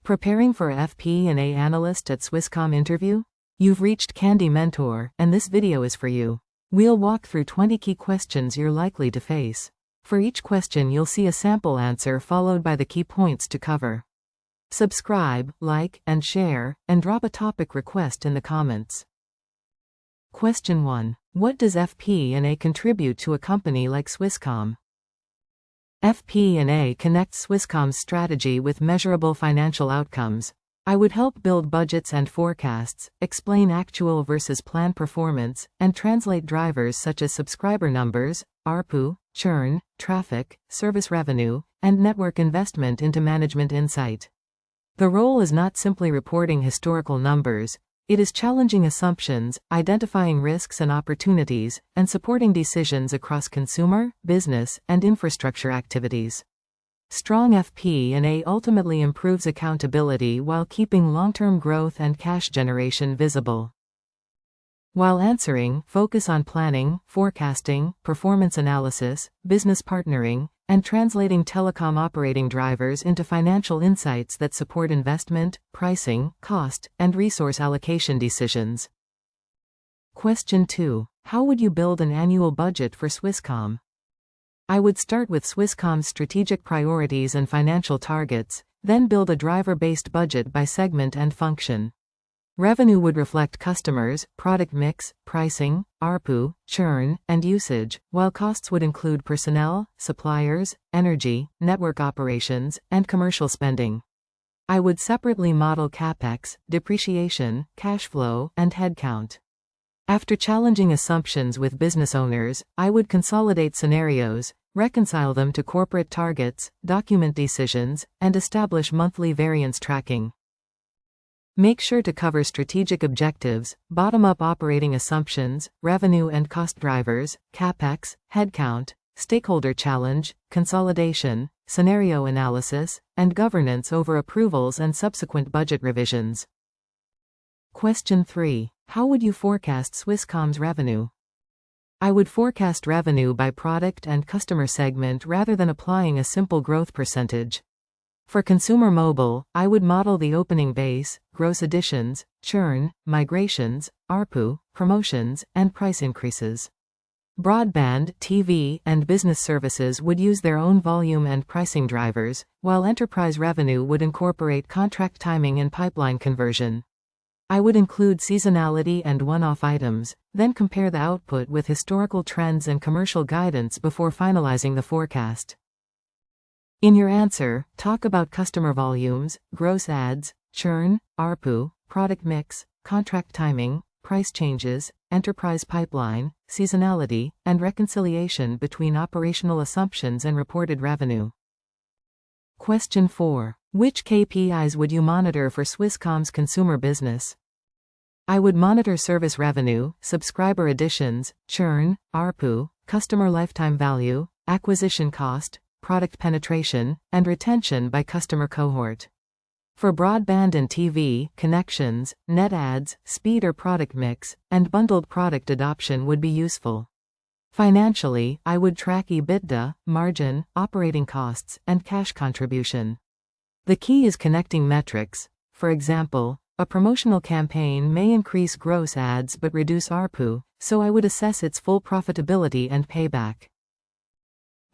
Preparing for FP&A Analyst at Swisscom interview? You've reached Candy Mentor, and this video is for you. We'll walk through 20 key questions you're likely to face. For each question you'll see a sample answer followed by the key points to cover. Subscribe, like, and share, and drop a topic request in the comments. Question 1. What does FP&A contribute to a company like Swisscom? FP&A connects Swisscom's strategy with measurable financial outcomes. I would help build budgets and forecasts, explain actual versus planned performance, and translate drivers such as subscriber numbers, ARPU, churn, traffic, service revenue, and network investment into management insight. The role is not simply reporting historical numbers, it is challenging assumptions, identifying risks and opportunities, and supporting decisions across consumer, business, and infrastructure activities. Strong FP&A ultimately improves accountability while keeping long-term growth and cash generation visible. While answering, focus on planning, forecasting, performance analysis, business partnering, and translating telecom operating drivers into financial insights that support investment, pricing, cost, and resource allocation decisions. Question 2. How would you build an annual budget for Swisscom? I would start with Swisscom's strategic priorities and financial targets, then build a driver-based budget by segment and function. Revenue would reflect customers, product mix, pricing, ARPU, churn, and usage, while costs would include personnel, suppliers, energy, network operations, and commercial spending. I would separately model CapEx, depreciation, cash flow, and headcount. After challenging assumptions with business owners, I would consolidate scenarios, reconcile them to corporate targets, document decisions, and establish monthly variance tracking. Make sure to cover strategic objectives, bottom-up operating assumptions, revenue and cost drivers, CapEx, headcount, stakeholder challenge, consolidation, scenario analysis, and governance over approvals and subsequent budget revisions. Question 3. How would you forecast Swisscom's revenue? I would forecast revenue by product and customer segment rather than applying a simple growth percentage. For consumer mobile, I would model the opening base, gross additions, churn, migrations, ARPU, promotions, and price increases. Broadband, TV, and business services would use their own volume and pricing drivers, while enterprise revenue would incorporate contract timing and pipeline conversion. I would include seasonality and one-off items, then compare the output with historical trends and commercial guidance before finalizing the forecast. In your answer, talk about customer volumes, gross adds, churn, ARPU, product mix, contract timing, price changes, enterprise pipeline, seasonality, and reconciliation between operational assumptions and reported revenue. Question 4. Which KPIs would you monitor for Swisscom's consumer business? I would monitor service revenue, subscriber additions, churn, ARPU, customer lifetime value, acquisition cost, product penetration, and retention by customer cohort. For broadband and TV, connections, net adds, speed or product mix, and bundled product adoption would be useful. Financially, I would track EBITDA, margin, operating costs, and cash contribution. The key is connecting metrics. For example, a promotional campaign may increase gross adds but reduce ARPU, so I would assess its full profitability and payback.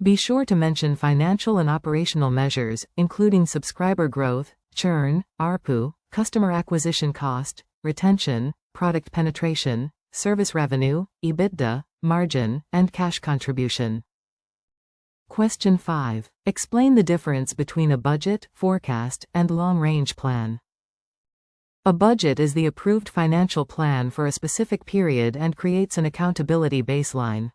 Be sure to mention financial and operational measures, including subscriber growth, churn, ARPU, customer acquisition cost, retention, product penetration, service revenue, EBITDA, margin, and cash contribution. Question 5. Explain the difference between a budget, forecast, and long-range plan. A budget is the approved financial plan for a specific period and creates an accountability baseline.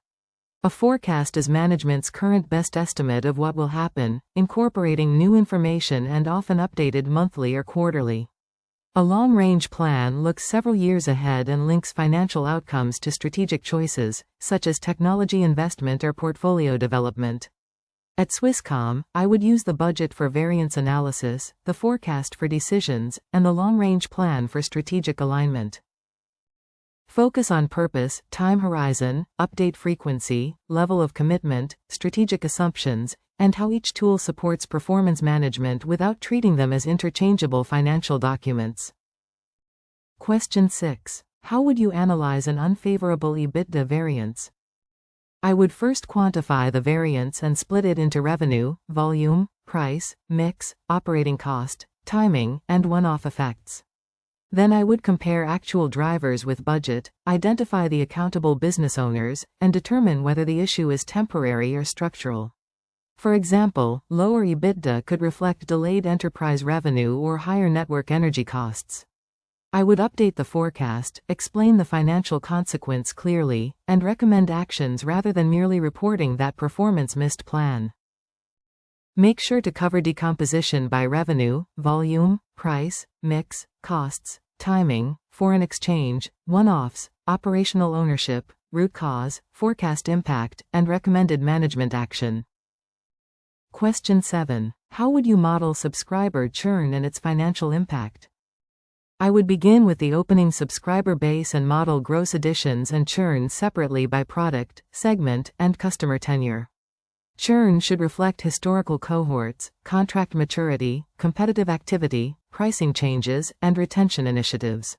A forecast is management's current best estimate of what will happen, incorporating new information and often updated monthly or quarterly. A long-range plan looks several years ahead and links financial outcomes to strategic choices, such as technology investment or portfolio development. At Swisscom, I would use the budget for variance analysis, the forecast for decisions, and the long-range plan for strategic alignment. Focus on purpose, time horizon, update frequency, level of commitment, strategic assumptions, and how each tool supports performance management without treating them as interchangeable financial documents. Question 6. How would you analyze an unfavorable EBITDA variance? I would first quantify the variance and split it into revenue, volume, price, mix, operating cost, timing, and one-off effects. Then I would compare actual drivers with budget, identify the accountable business owners, and determine whether the issue is temporary or structural. For example, lower EBITDA could reflect delayed enterprise revenue or higher network energy costs. I would update the forecast, explain the financial consequence clearly, and recommend actions rather than merely reporting that performance missed plan. Make sure to cover decomposition by revenue, volume, price, mix, costs, timing, foreign exchange, one-offs, operational ownership, root cause, forecast impact, and recommended management action. Question 7. How would you model subscriber churn and its financial impact? I would begin with the opening subscriber base and model gross additions and churn separately by product, segment, and customer tenure. Churn should reflect historical cohorts, contract maturity, competitive activity, pricing changes, and retention initiatives.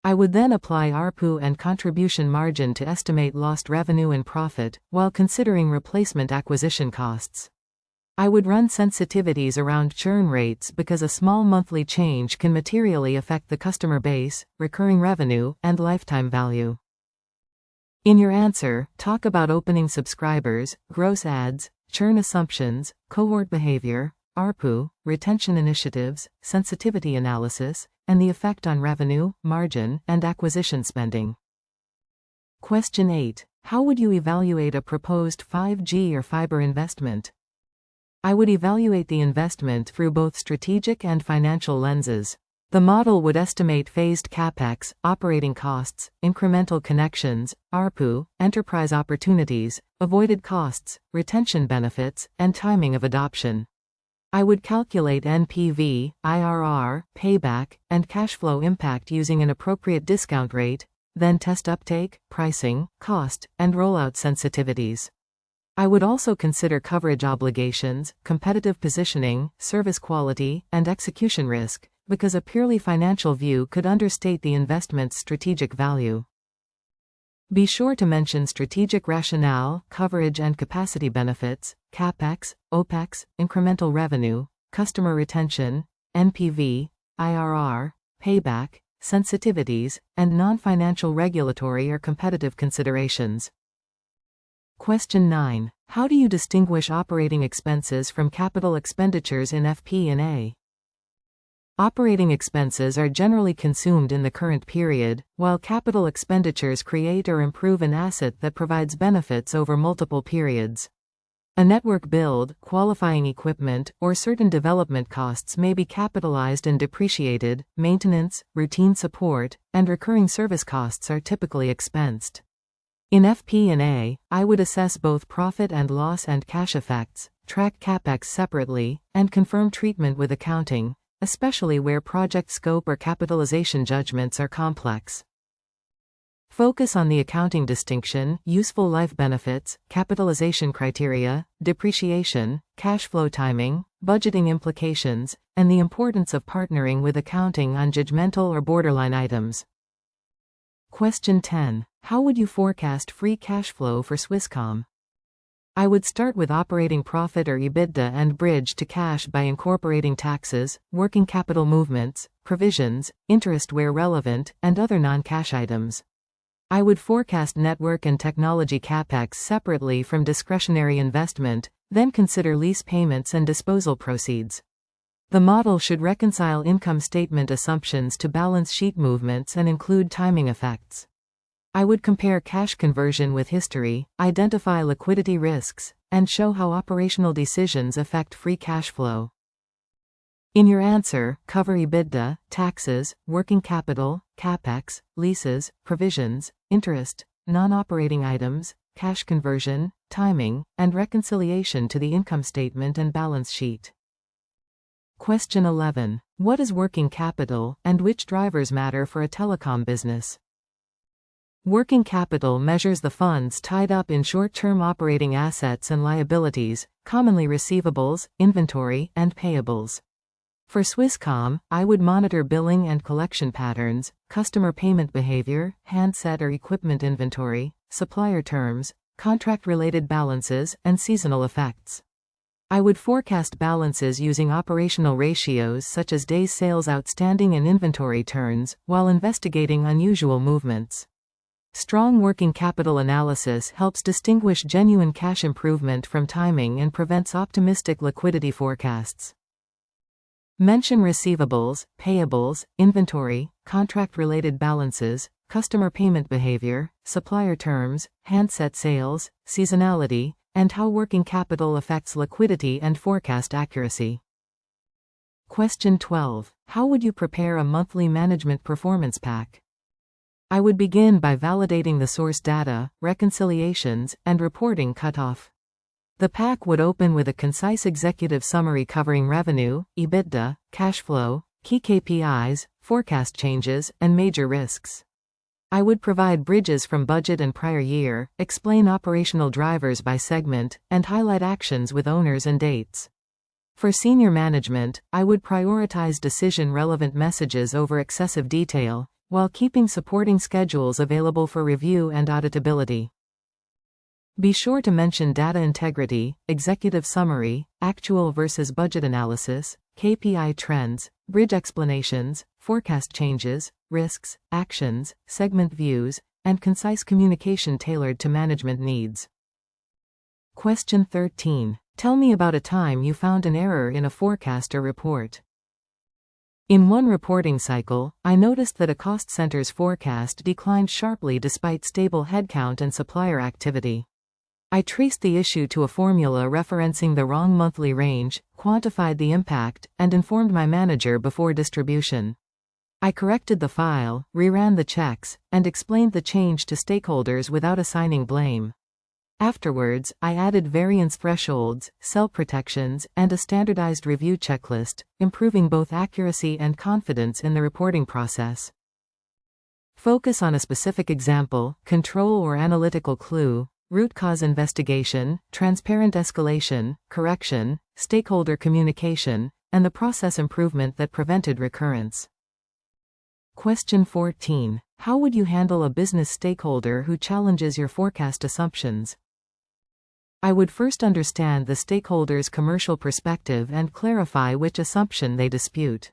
I would then apply ARPU and contribution margin to estimate lost revenue and profit, while considering replacement acquisition costs. I would run sensitivities around churn rates because a small monthly change can materially affect the customer base, recurring revenue, and lifetime value. In your answer, talk about opening subscribers, gross adds, churn assumptions, cohort behavior, ARPU, retention initiatives, sensitivity analysis, and the effect on revenue, margin, and acquisition spending. Question 8. How would you evaluate a proposed 5G or fiber investment? I would evaluate the investment through both strategic and financial lenses. The model would estimate phased CapEx, operating costs, incremental connections, ARPU, enterprise opportunities, avoided costs, retention benefits, and timing of adoption. I would calculate NPV, IRR, payback, and cash flow impact using an appropriate discount rate, then test uptake, pricing, cost, and rollout sensitivities. I would also consider coverage obligations, competitive positioning, service quality, and execution risk, because a purely financial view could understate the investment's strategic value. Be sure to mention strategic rationale, coverage and capacity benefits, CapEx, OpEx, incremental revenue, customer retention, NPV, IRR, payback, sensitivities, and non-financial regulatory or competitive considerations. Question 9. How do you distinguish operating expenses from capital expenditures in FP&A? Operating expenses are generally consumed in the current period, while capital expenditures create or improve an asset that provides benefits over multiple periods. A network build, qualifying equipment, or certain development costs may be capitalized and depreciated. Maintenance, routine support, and recurring service costs are typically expensed. In FP&A, I would assess both profit and loss and cash effects, track CapEx separately, and confirm treatment with accounting, especially where project scope or capitalization judgments are complex. Focus on the accounting distinction, useful life benefits, capitalization criteria, depreciation, cash flow timing, budgeting implications, and the importance of partnering with accounting on judgmental or borderline items. Question 10. How would you forecast free cash flow for Swisscom? I would start with operating profit or EBITDA and bridge to cash by incorporating taxes, working capital movements, provisions, interest where relevant, and other non-cash items. I would forecast network and technology CapEx separately from discretionary investment, then consider lease payments and disposal proceeds. The model should reconcile income statement assumptions to balance sheet movements and include timing effects. I would compare cash conversion with history, identify liquidity risks, and show how operational decisions affect free cash flow. In your answer, cover EBITDA, taxes, working capital, CapEx, leases, provisions, interest, non-operating items, cash conversion, timing, and reconciliation to the income statement and balance sheet. Question 11. What is working capital, and which drivers matter for a telecom business? Working capital measures the funds tied up in short-term operating assets and liabilities, commonly receivables, inventory, and payables. For Swisscom, I would monitor billing and collection patterns, customer payment behavior, handset or equipment inventory, supplier terms, contract-related balances, and seasonal effects. I would forecast balances using operational ratios such as days sales outstanding and inventory turns, while investigating unusual movements. Strong working capital analysis helps distinguish genuine cash improvement from timing and prevents optimistic liquidity forecasts. Mention receivables, payables, inventory, contract-related balances, customer payment behavior, supplier terms, handset sales, seasonality, and how working capital affects liquidity and forecast accuracy. Question 12. How would you prepare a monthly management performance pack? I would begin by validating the source data, reconciliations, and reporting cutoff. The pack would open with a concise executive summary covering revenue, EBITDA, cash flow, key KPIs, forecast changes, and major risks. I would provide bridges from budget and prior year, explain operational drivers by segment, and highlight actions with owners and dates. For senior management, I would prioritize decision-relevant messages over excessive detail, while keeping supporting schedules available for review and auditability. Be sure to mention data integrity, executive summary, actual versus budget analysis, KPI trends, bridge explanations, forecast changes, risks, actions, segment views, and concise communication tailored to management needs. Question 13. Tell me about a time you found an error in a forecast or report. In one reporting cycle, I noticed that a cost center's forecast declined sharply despite stable headcount and supplier activity. I traced the issue to a formula referencing the wrong monthly range, quantified the impact, and informed my manager before distribution. I corrected the file, reran the checks, and explained the change to stakeholders without assigning blame. Afterwards, I added variance thresholds, cell protections, and a standardized review checklist, improving both accuracy and confidence in the reporting process. Focus on a specific example, control or analytical clue, root cause investigation, transparent escalation, correction, stakeholder communication, and the process improvement that prevented recurrence. Question 14. How would you handle a business stakeholder who challenges your forecast assumptions? I would first understand the stakeholder's commercial perspective and clarify which assumption they dispute.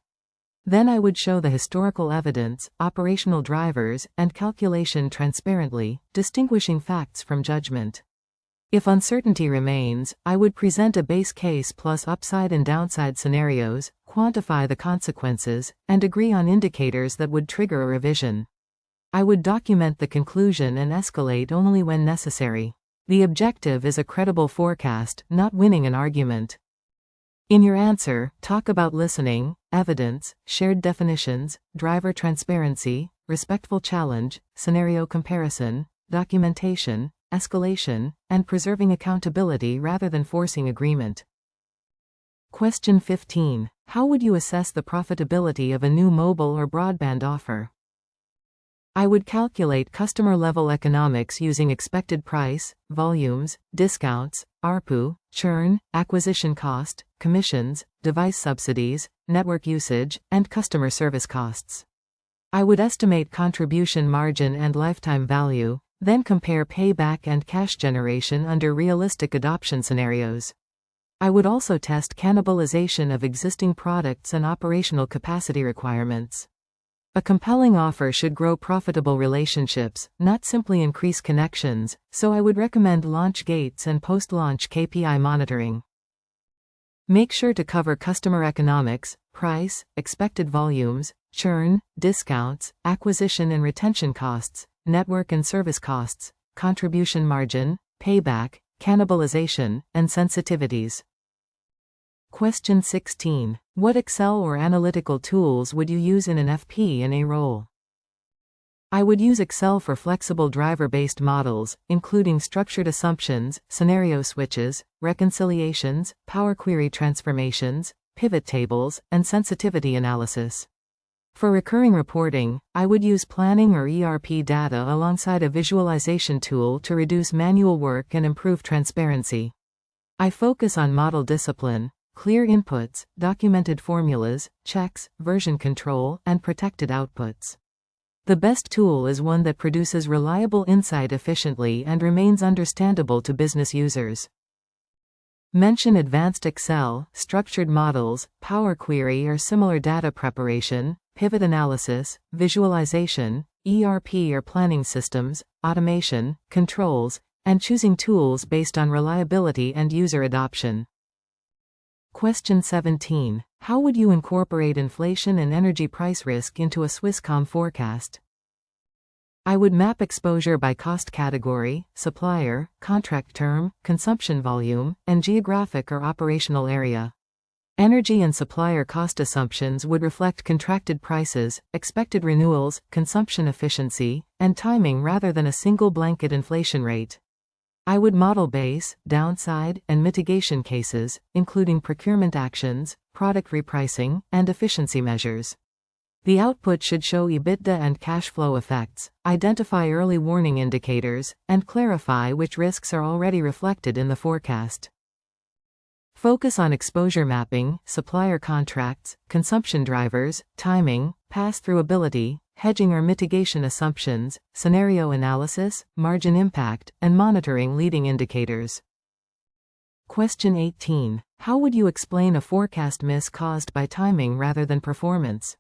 Then I would show the historical evidence, operational drivers, and calculation transparently, distinguishing facts from judgment. If uncertainty remains, I would present a base case plus upside and downside scenarios, quantify the consequences, and agree on indicators that would trigger a revision. I would document the conclusion and escalate only when necessary. The objective is a credible forecast, not winning an argument. In your answer, talk about listening, evidence, shared definitions, driver transparency, respectful challenge, scenario comparison, documentation, escalation, and preserving accountability rather than forcing agreement. Question 15. How would you assess the profitability of a new mobile or broadband offer? I would calculate customer-level economics using expected price, volumes, discounts, ARPU, churn, acquisition cost, commissions, device subsidies, network usage, and customer service costs. I would estimate contribution margin and lifetime value, then compare payback and cash generation under realistic adoption scenarios. I would also test cannibalization of existing products and operational capacity requirements. A compelling offer should grow profitable relationships, not simply increase connections, so I would recommend launch gates and post-launch KPI monitoring. Make sure to cover customer economics, price, expected volumes, churn, discounts, acquisition and retention costs, network and service costs, contribution margin, payback, cannibalization, and sensitivities. Question 16. What Excel or analytical tools would you use in an FP&A role? I would use Excel for flexible driver-based models, including structured assumptions, scenario switches, reconciliations, Power Query transformations, pivot tables, and sensitivity analysis. For recurring reporting, I would use planning or ERP data alongside a visualization tool to reduce manual work and improve transparency. I focus on model discipline, clear inputs, documented formulas, checks, version control, and protected outputs. The best tool is one that produces reliable insight efficiently and remains understandable to business users. Mention advanced Excel, structured models, Power Query or similar data preparation, pivot analysis, visualization, ERP or planning systems, automation, controls, and choosing tools based on reliability and user adoption. Question 17. How would you incorporate inflation and energy price risk into a Swisscom forecast? I would map exposure by cost category, supplier, contract term, consumption volume, and geographic or operational area. Energy and supplier cost assumptions would reflect contracted prices, expected renewals, consumption efficiency, and timing rather than a single blanket inflation rate. I would model base, downside, and mitigation cases, including procurement actions, product repricing, and efficiency measures. The output should show EBITDA and cash flow effects, identify early warning indicators, and clarify which risks are already reflected in the forecast. Focus on exposure mapping, supplier contracts, consumption drivers, timing, pass-through ability, hedging or mitigation assumptions, scenario analysis, margin impact, and monitoring leading indicators. Question 18. How would you explain a forecast miss caused by timing rather than performance?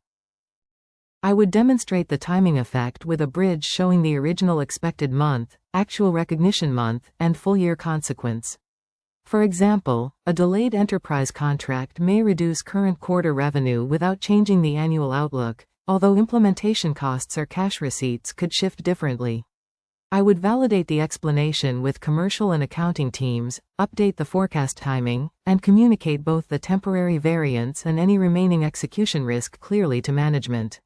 I would demonstrate the timing effect with a bridge showing the original expected month, actual recognition month, and full-year consequence. For example, a delayed enterprise contract may reduce current quarter revenue without changing the annual outlook, although implementation costs or cash receipts could shift differently. I would validate the explanation with commercial and accounting teams, update the forecast timing, and communicate both the temporary variance and any remaining execution risk clearly to management.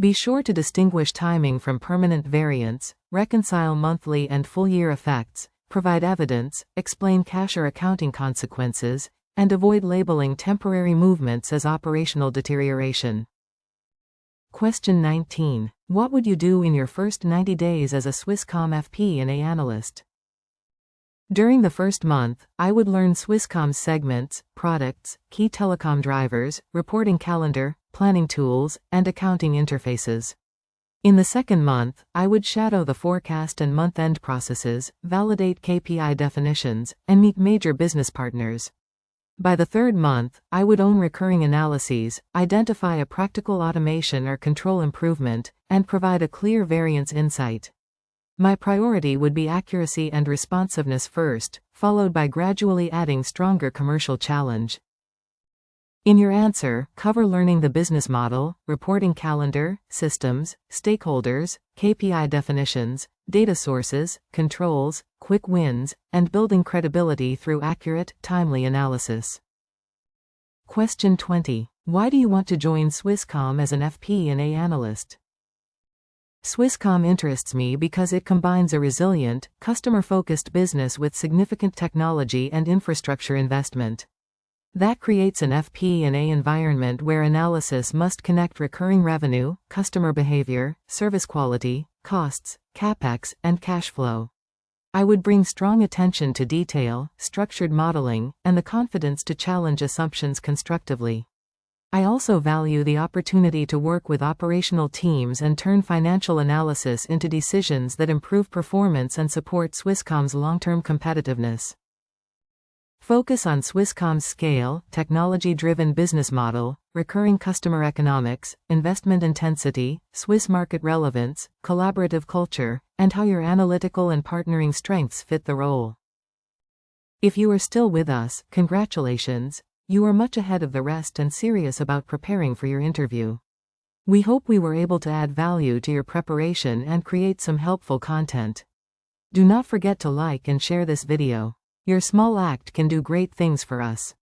Be sure to distinguish timing from permanent variance, reconcile monthly and full-year effects, provide evidence, explain cash or accounting consequences, and avoid labeling temporary movements as operational deterioration. Question 19. What would you do in your first 90 days as a Swisscom FP&A Analyst? During the first month, I would learn Swisscom's segments, products, key telecom drivers, reporting calendar, planning tools, and accounting interfaces. In the second month, I would shadow the forecast and month-end processes, validate KPI definitions, and meet major business partners. By the third month, I would own recurring analyses, identify a practical automation or control improvement, and provide a clear variance insight. My priority would be accuracy and responsiveness first, followed by gradually adding stronger commercial challenge. In your answer, cover learning the business model, reporting calendar, systems, stakeholders, KPI definitions, data sources, controls, quick wins, and building credibility through accurate, timely analysis. Question 20. Why do you want to join Swisscom as an FP&A analyst? Swisscom interests me because it combines a resilient, customer-focused business with significant technology and infrastructure investment. That creates an FP&A environment where analysis must connect recurring revenue, customer behavior, service quality, costs, CapEx, and cash flow. I would bring strong attention to detail, structured modeling, and the confidence to challenge assumptions constructively. I also value the opportunity to work with operational teams and turn financial analysis into decisions that improve performance and support Swisscom's long-term competitiveness. Focus on Swisscom's scale, technology-driven business model, recurring customer economics, investment intensity, Swiss market relevance, collaborative culture, and how your analytical and partnering strengths fit the role. If you are still with us, congratulations, you are much ahead of the rest and serious about preparing for your interview. We hope we were able to add value to your preparation and create some helpful content. Do not forget to like and share this video. Your small act can do great things for us.